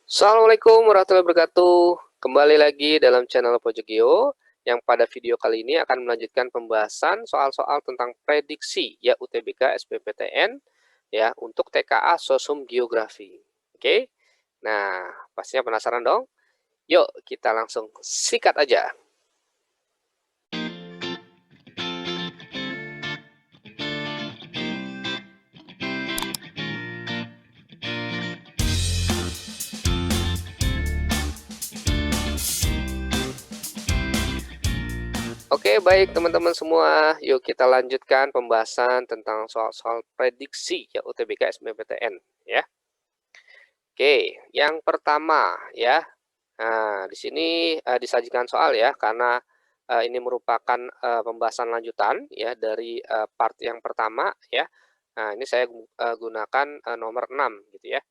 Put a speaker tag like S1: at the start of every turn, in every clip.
S1: Assalamualaikum warahmatullahi wabarakatuh. Kembali lagi dalam channel Pojok Geo, yang pada video kali ini akan melanjutkan pembahasan soal-soal tentang prediksi ya UTBK SBMPTN ya untuk TKA Sosum Geografi. Oke. Nah, pastinya penasaran dong? Yuk, kita langsung sikat aja. Oke, baik teman-teman semua. Yuk kita lanjutkan pembahasan tentang soal-soal prediksi ya UTBK SBMPTN ya. Oke, yang pertama ya. Nah, di sini disajikan soal ya karena ini merupakan pembahasan lanjutan ya dari part yang pertama ya. Nah, ini saya gunakan nomor 6 gitu ya.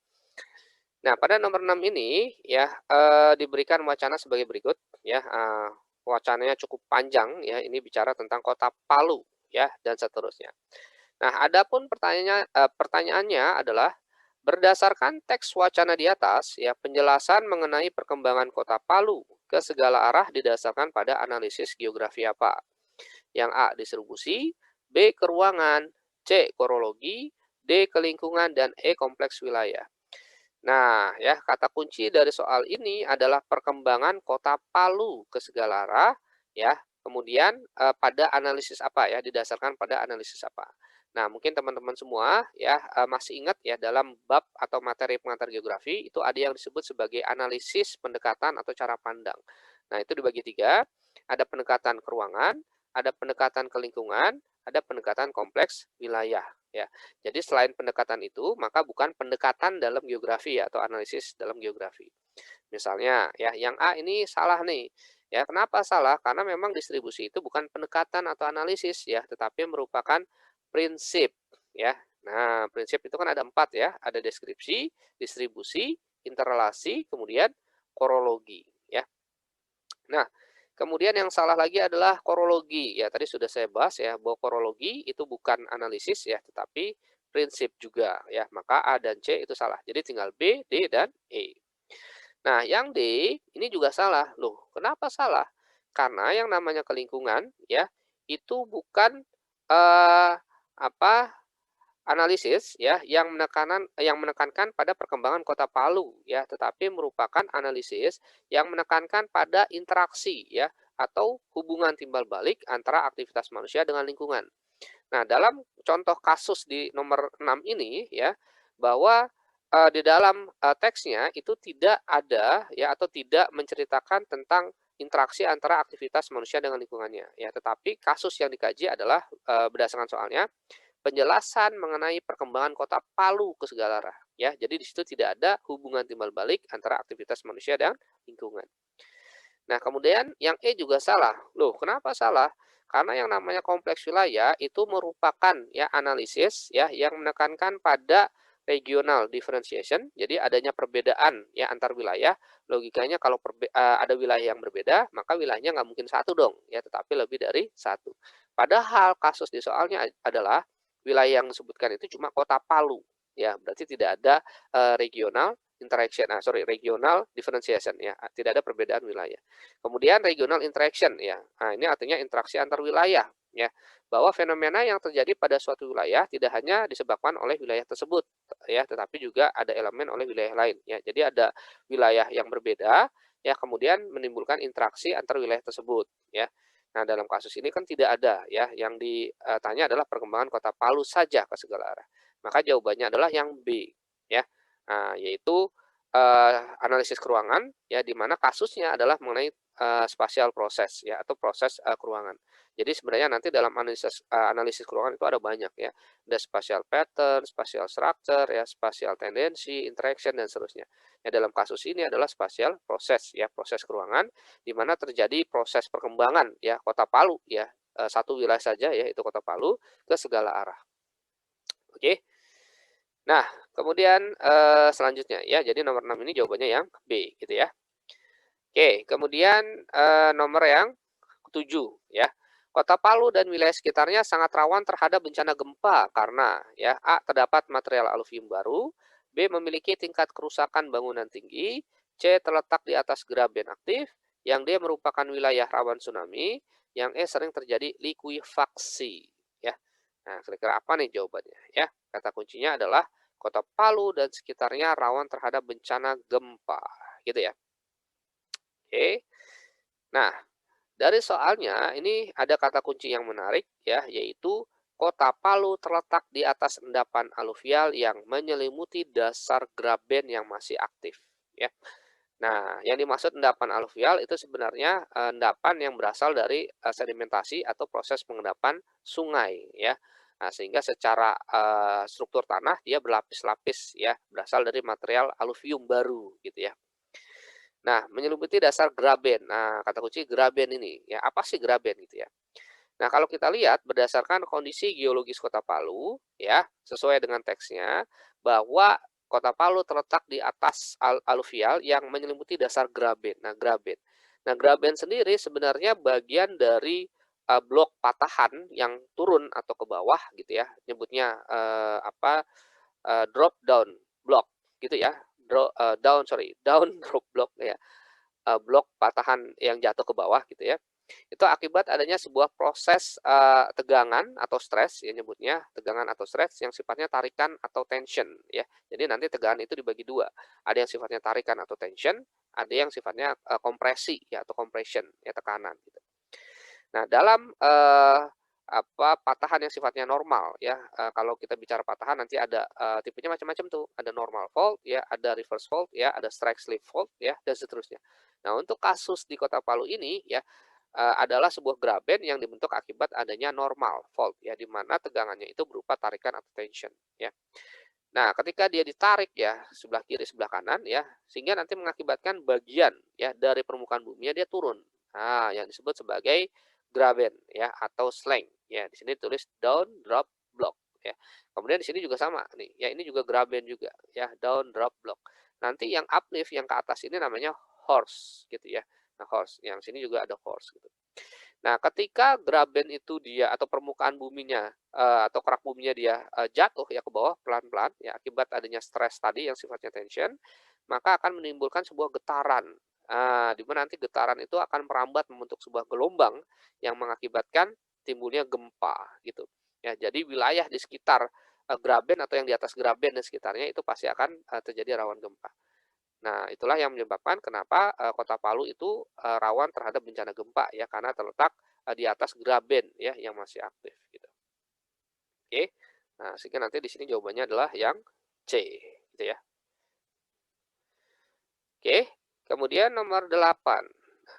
S1: Nah, pada nomor 6 ini ya, diberikan wacana sebagai berikut ya, wacananya cukup panjang ya, ini bicara tentang Kota Palu ya, dan seterusnya. Nah, adapun pertanyaannya adalah, berdasarkan teks wacana di atas ya, penjelasan mengenai perkembangan Kota Palu ke segala arah didasarkan pada analisis geografi apa? Yang A, distribusi, B, keruangan, C, korologi, D, kelingkungan, dan E, kompleks wilayah. Nah, ya, kata kunci dari soal ini adalah perkembangan Kota Palu ke segala arah, ya. Kemudian pada analisis apa ya, didasarkan pada analisis apa. Nah, mungkin teman-teman semua ya masih ingat ya dalam bab atau materi pengantar geografi itu ada yang disebut sebagai analisis pendekatan atau cara pandang. Nah, itu dibagi tiga, ada pendekatan keruangan, ada pendekatan ke lingkungan, ada pendekatan kompleks wilayah. Ya, jadi selain pendekatan itu, maka bukan pendekatan dalam geografi ya, atau analisis dalam geografi. Misalnya ya, yang A ini salah nih. Ya, kenapa salah? Karena memang distribusi itu bukan pendekatan atau analisis ya, tetapi merupakan prinsip ya. Nah, prinsip itu kan ada 4 ya, ada deskripsi, distribusi, interrelasi, kemudian korologi ya. Nah, kemudian yang salah lagi adalah korologi. Ya, tadi sudah saya bahas ya, bahwa korologi itu bukan analisis ya, tetapi prinsip juga ya. Maka A dan C itu salah. Jadi tinggal B, D, dan E. Nah, yang D ini juga salah. Loh, kenapa salah? Karena yang namanya kelingkungan ya, itu bukan eh apa analisis ya yang menekankan pada perkembangan Kota Palu ya, tetapi merupakan analisis yang menekankan pada interaksi ya atau hubungan timbal balik antara aktivitas manusia dengan lingkungan. Nah, dalam contoh kasus di nomor 6 ini ya, bahwa di dalam teksnya itu tidak ada ya atau tidak menceritakan tentang interaksi antara aktivitas manusia dengan lingkungannya ya, tetapi kasus yang dikaji adalah berdasarkan soalnya penjelasan mengenai perkembangan Kota Palu ke segala arah ya. Jadi di situ tidak ada hubungan timbal balik antara aktivitas manusia dan lingkungan. Nah, kemudian yang E juga salah. Loh, kenapa salah? Karena yang namanya kompleks wilayah itu merupakan ya analisis ya yang menekankan pada regional differentiation. Jadi adanya perbedaan ya antar wilayah. Logikanya kalau ada wilayah yang berbeda, maka wilayahnya nggak mungkin satu dong ya, tetapi lebih dari satu. Padahal kasus di soalnya adalah wilayah yang disebutkan itu cuma Kota Palu ya, berarti tidak ada regional interaction, regional differentiation ya, tidak ada perbedaan wilayah. Kemudian regional interaction ya. Nah, ini artinya interaksi antar wilayah ya. Bahwa fenomena yang terjadi pada suatu wilayah tidak hanya disebabkan oleh wilayah tersebut ya, tetapi juga ada elemen oleh wilayah lain ya. Jadi ada wilayah yang berbeda ya, kemudian menimbulkan interaksi antar wilayah tersebut ya. Nah, dalam kasus ini kan tidak ada ya, yang ditanya adalah perkembangan Kota Palu saja ke segala arah. Maka jawabannya adalah yang B ya. Nah, yaitu analisis keruangan ya, di mana kasusnya adalah mengenai spasial proses ya atau proses keruangan. Jadi sebenarnya nanti dalam analisis keruangan itu ada banyak ya. Ada spatial pattern, spatial structure ya, spatial tendency, interaction dan seterusnya. Ya, dalam kasus ini adalah spasial proses ya, proses keruangan di mana terjadi proses perkembangan ya Kota Palu ya, satu wilayah saja ya itu Kota Palu ke segala arah. Oke. Nah, kemudian selanjutnya ya, jadi nomor 6 ini jawabannya yang B gitu ya. Oke, kemudian nomor yang 7 ya. Kota Palu dan wilayah sekitarnya sangat rawan terhadap bencana gempa karena ya A, terdapat material aluvium baru, B. Memiliki tingkat kerusakan bangunan tinggi. C. Terletak di atas graben aktif. Yang D. Merupakan wilayah rawan tsunami. Yang E. Sering terjadi likuifaksi. Ya. Nah, kira-kira apa nih jawabannya? Ya, kata kuncinya adalah Kota Palu dan sekitarnya rawan terhadap bencana gempa. Gitu ya. Oke. Nah, dari soalnya ini ada kata kunci yang menarik ya, yaitu Kota Palu terletak di atas endapan aluvial yang menyelimuti dasar graben yang masih aktif ya. Nah, yang dimaksud endapan aluvial itu sebenarnya endapan yang berasal dari sedimentasi atau proses pengendapan sungai ya. Nah, sehingga secara struktur tanah dia berlapis-lapis ya, berasal dari material aluvium baru gitu ya. Nah, menyelimuti dasar graben. Nah, kata kunci graben ini, ya apa sih graben gitu ya? Nah, kalau kita lihat berdasarkan kondisi geologis Kota Palu, ya, sesuai dengan teksnya, bahwa Kota Palu terletak di atas aluvial yang menyelimuti dasar graben. Nah, graben sendiri sebenarnya bagian dari blok patahan yang turun atau ke bawah gitu ya, nyebutnya drop down block gitu ya, down drop block ya, blok patahan yang jatuh ke bawah gitu ya. Itu akibat adanya sebuah proses, tegangan atau stres ya nyebutnya, tegangan atau stres yang sifatnya tarikan atau tension ya. Jadi nanti tegangan itu dibagi dua, ada yang sifatnya tarikan atau tension, ada yang sifatnya, kompresi ya atau compression ya tekanan gitu. Nah dalam, patahan yang sifatnya normal ya, kalau kita bicara patahan nanti ada, tipenya macam-macam tuh, ada normal fault ya, ada reverse fault ya, ada strike slip fault ya, dan seterusnya. Nah untuk kasus di Kota Palu ini ya, adalah sebuah graben yang dibentuk akibat adanya normal fault ya, di mana tegangannya itu berupa tarikan atau tension ya. Nah, ketika dia ditarik ya, sebelah kiri sebelah kanan ya, sehingga nanti mengakibatkan bagian ya dari permukaan buminya dia turun. Nah, yang disebut sebagai graben ya atau slang ya. Di sini tulis down drop block ya. Kemudian di sini juga sama nih. Ya, ini juga graben juga ya, down drop block. Nanti yang uplift yang ke atas ini namanya horse gitu ya. Nah, horse. Yang sini juga ada horse gitu. Nah, ketika graben itu dia atau permukaan buminya, atau kerak buminya dia, jatuh ya ke bawah pelan-pelan ya akibat adanya stres tadi yang sifatnya tension, maka akan menimbulkan sebuah getaran. Di mana nanti getaran itu akan merambat membentuk sebuah gelombang yang mengakibatkan timbulnya gempa gitu. Ya, jadi wilayah di sekitar, graben atau yang di atas graben dan sekitarnya itu pasti akan, terjadi rawan gempa. Nah, itulah yang menyebabkan kenapa, Kota Palu itu, rawan terhadap bencana gempa ya, karena terletak, di atas graben ya, yang masih aktif gitu. Oke. Nah, sehingga nanti di sini jawabannya adalah yang C, gitu ya. Oke, kemudian nomor 8.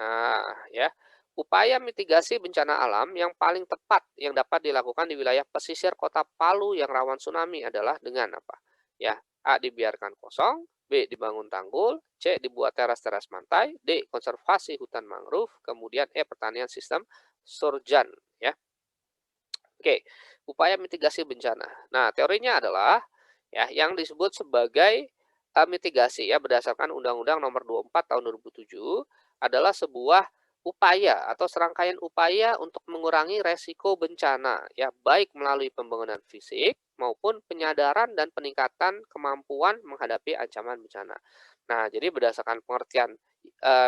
S1: Nah, ya, upaya mitigasi bencana alam yang paling tepat yang dapat dilakukan di wilayah pesisir Kota Palu yang rawan tsunami adalah dengan apa? Ya, A. Dibiarkan kosong, B. Dibangun tanggul, C. Dibuat teras-teras pantai, D. Konservasi hutan mangrove, kemudian E. Pertanian sistem surjan. Ya, oke, upaya mitigasi bencana. Nah, teorinya adalah ya yang disebut sebagai mitigasi ya berdasarkan Undang-Undang Nomor 24 Tahun 2007 adalah sebuah upaya atau serangkaian upaya untuk mengurangi resiko bencana ya baik melalui pembangunan fisik maupun penyadaran dan peningkatan kemampuan menghadapi ancaman bencana. Nah, jadi berdasarkan pengertian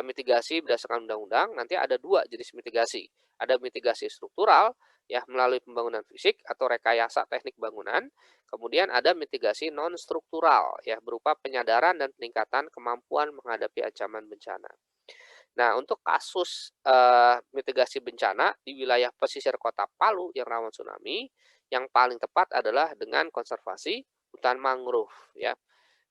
S1: mitigasi berdasarkan undang-undang nanti ada dua jenis mitigasi. Ada mitigasi struktural ya melalui pembangunan fisik atau rekayasa teknik bangunan. Kemudian ada mitigasi non struktural ya berupa penyadaran dan peningkatan kemampuan menghadapi ancaman bencana. Nah, untuk kasus mitigasi bencana di wilayah pesisir Kota Palu yang rawan tsunami, yang paling tepat adalah dengan konservasi hutan mangrove ya.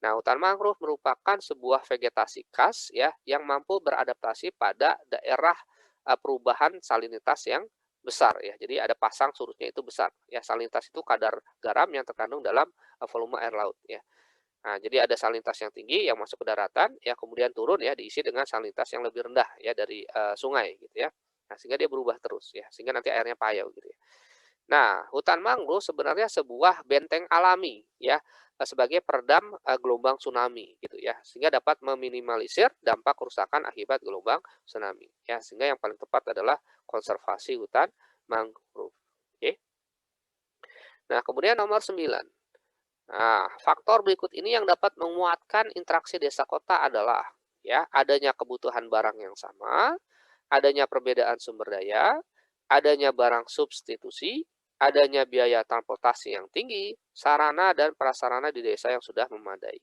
S1: Nah, hutan mangrove merupakan sebuah vegetasi khas ya yang mampu beradaptasi pada daerah perubahan salinitas yang besar ya. Jadi ada pasang surutnya itu besar ya. Salinitas itu kadar garam yang terkandung dalam volume air laut ya. Nah, jadi ada salinitas yang tinggi yang masuk ke daratan ya kemudian turun ya diisi dengan salinitas yang lebih rendah ya dari sungai gitu ya. Nah, sehingga dia berubah terus ya. Sehingga nanti airnya payau gitu ya. Nah, hutan mangrove sebenarnya sebuah benteng alami ya, sebagai peredam gelombang tsunami gitu ya, sehingga dapat meminimalisir dampak kerusakan akibat gelombang tsunami ya, sehingga yang paling tepat adalah konservasi hutan mangrove. Oke. Nah, kemudian nomor 9. Nah, faktor berikut ini yang dapat menguatkan interaksi desa kota adalah ya, adanya kebutuhan barang yang sama, adanya perbedaan sumber daya, adanya barang substitusi, adanya biaya transportasi yang tinggi, sarana dan prasarana di desa yang sudah memadai.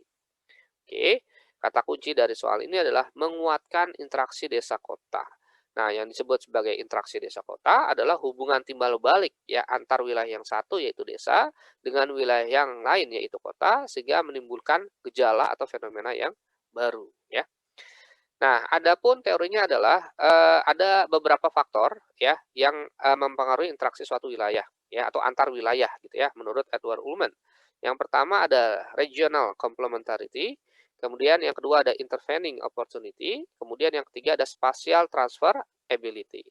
S1: Oke, kata kunci dari soal ini adalah menguatkan interaksi desa kota. Nah, yang disebut sebagai interaksi desa kota adalah hubungan timbal balik ya antar wilayah yang satu yaitu desa dengan wilayah yang lain yaitu kota sehingga menimbulkan gejala atau fenomena yang baru ya. Nah, adapun teorinya adalah ada beberapa faktor ya yang mempengaruhi interaksi suatu wilayah ya atau antar wilayah gitu ya menurut Edward Ullman. Yang pertama ada regional complementarity, kemudian yang kedua ada intervening opportunity, kemudian yang ketiga ada spatial transfer ability.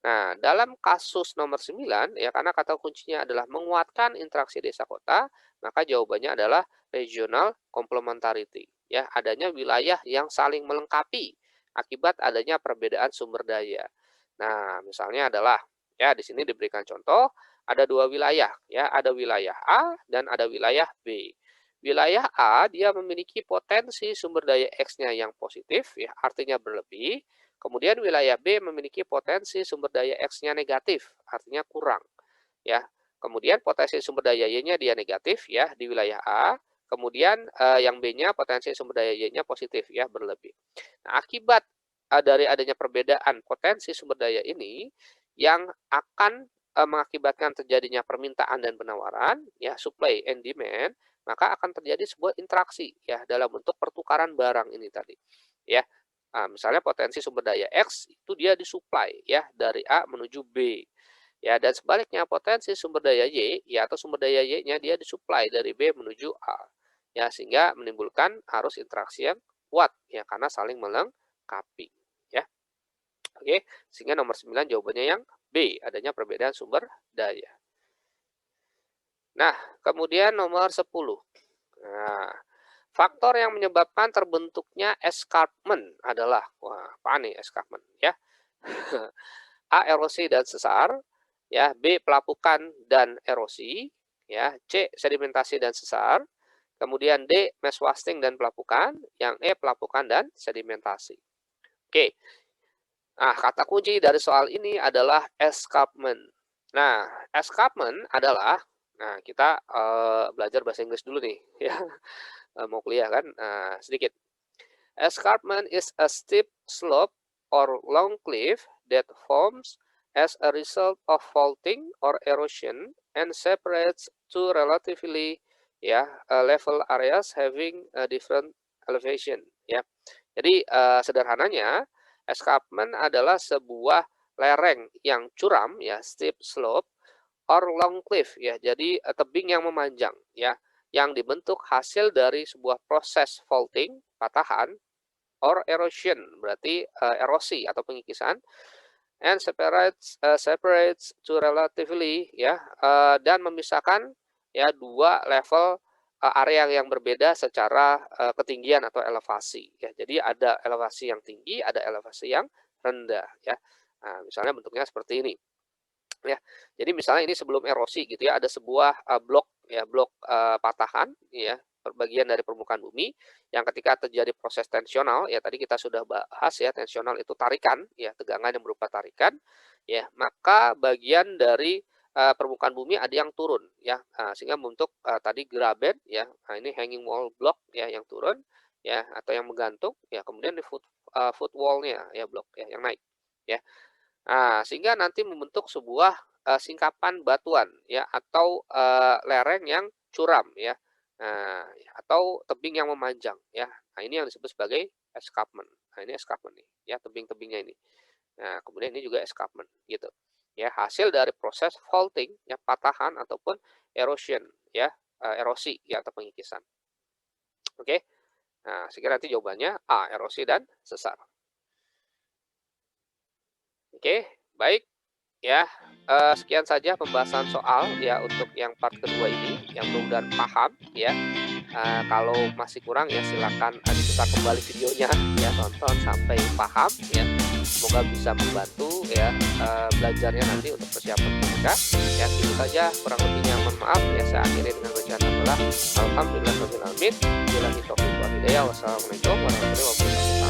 S1: Nah, dalam kasus nomor 9 ya karena kata kuncinya adalah menguatkan interaksi desa kota, maka jawabannya adalah regional complementarity. Ya, adanya wilayah yang saling melengkapi akibat adanya perbedaan sumber daya. Nah, misalnya adalah ya di sini diberikan contoh ada dua wilayah ya, ada wilayah A dan ada wilayah B. Wilayah A dia memiliki potensi sumber daya X-nya yang positif ya, artinya berlebih. Kemudian wilayah B memiliki potensi sumber daya X-nya negatif, artinya kurang, ya. Kemudian potensi sumber daya Y-nya dia negatif ya di wilayah A. Kemudian yang B-nya potensi sumber daya Y-nya positif ya, berlebih. Nah, akibat dari adanya perbedaan potensi sumber daya ini yang akan mengakibatkan terjadinya permintaan dan penawaran, ya supply and demand, maka akan terjadi sebuah interaksi ya dalam bentuk pertukaran barang ini tadi. Ya, misalnya potensi sumber daya X itu dia disuplai ya dari A menuju B. Ya, dan sebaliknya potensi sumber daya Y ya atau sumber daya Y-nya dia disuplai dari B menuju A. Ya, sehingga menimbulkan arus interaksi yang kuat ya karena saling melengkapi ya. Oke, sehingga nomor 9 jawabannya yang B, adanya perbedaan sumber daya. Nah, kemudian nomor 10. Nah, faktor yang menyebabkan terbentuknya escarpment adalah, wah, apa nih escarpment ya? A. Erosi dan sesar, ya, B. Pelapukan dan erosi, ya, C. Sedimentasi dan sesar, kemudian D. Mass wasting dan pelapukan, yang E. Pelapukan dan sedimentasi. Oke, nah kata kunci dari soal ini adalah escarpment. Nah, escarpment adalah, nah kita belajar bahasa Inggris dulu nih, ya, mau kuliah kan, sedikit. Escarpment is a steep slope or long cliff that forms as a result of faulting or erosion and separates two relatively ya level areas having a different elevation ya. Jadi sederhananya escarpment adalah sebuah lereng yang curam ya steep slope or long cliff ya. Jadi tebing yang memanjang ya yang dibentuk hasil dari sebuah proses faulting, patahan or erosion berarti erosi atau pengikisan and separates to relatively ya dan memisahkan ya dua level area yang berbeda secara ketinggian atau elevasi ya. Jadi ada elevasi yang tinggi, ada elevasi yang rendah ya. Nah, misalnya bentuknya seperti ini ya. Jadi misalnya ini sebelum erosi gitu ya, ada sebuah blok ya, blok patahan ya, bagian dari permukaan bumi yang ketika terjadi proses tensional ya tadi kita sudah bahas ya, tensional itu tarikan ya, tegangan yang berupa tarikan ya, maka bagian dari permukaan bumi ada yang turun ya, sehingga membentuk tadi graben ya. Nah, ini hanging wall block ya yang turun ya atau yang menggantung ya, kemudian di foot wall-nya ya blok ya yang naik ya. Nah, sehingga nanti membentuk sebuah, singkapan batuan ya atau, lereng yang curam ya. Nah, atau tebing yang memanjang ya. Nah, ini yang disebut sebagai escarpment. Nah, ini escarpment nih ya, tebing-tebingnya ini. Nah, kemudian ini juga escarpment gitu. Ya, hasil dari proses faulting ya, patahan ataupun erosion ya, erosi ya atau pengikisan. Oke. Nah, sehingga nanti jawabannya A, erosi dan sesar. Oke, baik. Ya, sekian saja pembahasan soal ya untuk yang part kedua ini, yang mudah-mudahan paham ya. Kalau masih kurang ya silakan diputar kembali videonya ya, tonton sampai paham ya. Semoga bisa membantu ya belajarnya nanti untuk persiapan UTBK. Ya itu saja, kurang lebihnya mohon maaf ya, saya akhiri dengan bacaan hamdalah. Alhamdulillahirabbil alamin. Wassalamualaikum warahmatullahi wabarakatuh.